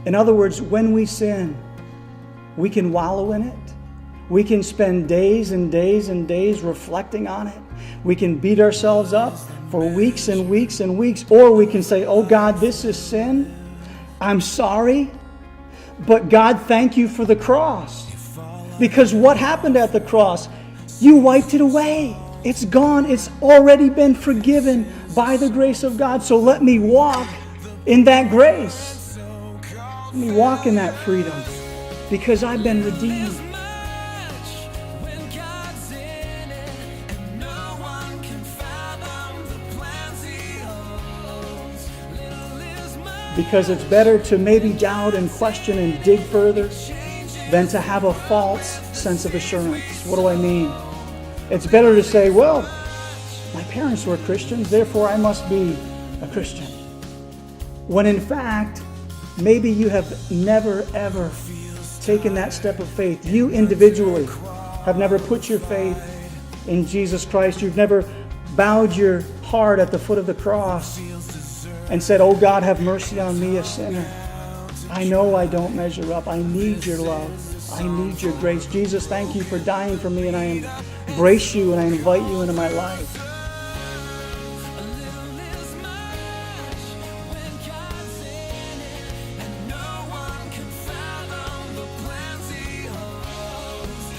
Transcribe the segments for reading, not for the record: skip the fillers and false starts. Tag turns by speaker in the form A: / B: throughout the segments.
A: In other words, when we sin, we can wallow in it. We can spend days and days and days reflecting on it. We can beat ourselves up for weeks and weeks and weeks. Or we can say, oh God, this is sin. I'm sorry. But God, thank you for the cross. Because what happened at the cross? You wiped it away. It's gone. It's already been forgiven by the grace of God. So let me walk in that grace. Let me walk in that freedom. Because I've been redeemed. Because it's better to maybe doubt and question and dig further than to have a false sense of assurance. What do I mean? It's better to say, well, my parents were Christians, therefore I must be a Christian. When in fact, maybe you have never ever taken that step of faith. You individually have never put your faith in Jesus Christ. You've never bowed your heart at the foot of the cross and said, oh God, have mercy on me, a sinner. I know I don't measure up. I need your love. I need your grace. Jesus, thank you for dying for me, and I embrace you and I invite you into my life.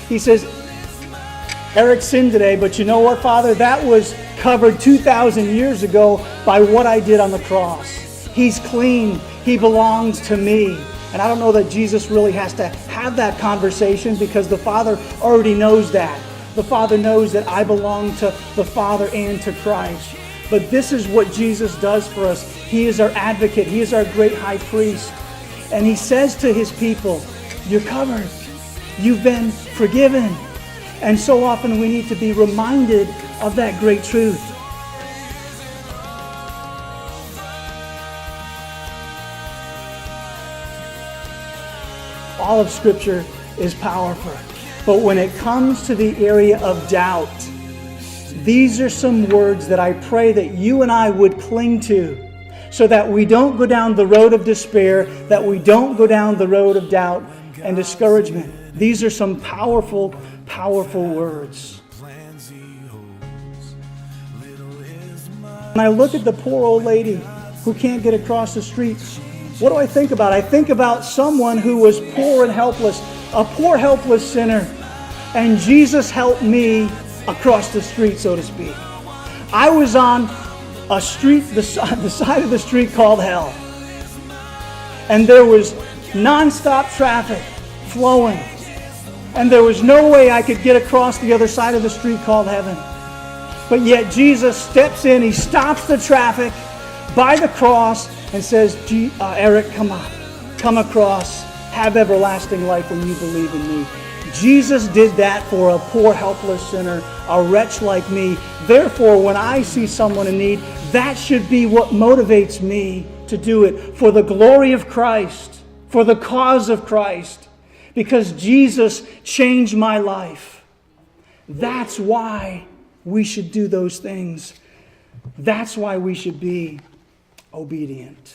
A: He says, Eric sinned today, but you know what, Father? That was covered 2,000 years ago by what I did on the cross. He's clean. He belongs to me. And I don't know that Jesus really has to have that conversation because the Father already knows that. The Father knows that I belong to the Father and to Christ. But this is what Jesus does for us. He is our advocate. He is our great high priest. And He says to His people, you're covered. You've been forgiven. And so often we need to be reminded of that great truth. All of Scripture is powerful. But when it comes to the area of doubt, these are some words that I pray that you and I would cling to so that we don't go down the road of despair, that we don't go down the road of doubt and discouragement. These are some powerful, powerful words. When I look at the poor old lady who can't get across the street, what do I think about? I think about someone who was poor and helpless, a poor, helpless sinner. And Jesus helped me across the street, so to speak. I was on a street, the side of the street called hell. And there was nonstop traffic flowing. And there was no way I could get across the other side of the street called heaven. But yet Jesus steps in, He stops the traffic by the cross and says, Eric, come on, come across, have everlasting life when you believe in me. Jesus did that for a poor, helpless sinner, a wretch like me. Therefore, when I see someone in need, that should be what motivates me to do it for the glory of Christ, for the cause of Christ, because Jesus changed my life. That's why we should do those things. That's why we should be obedient.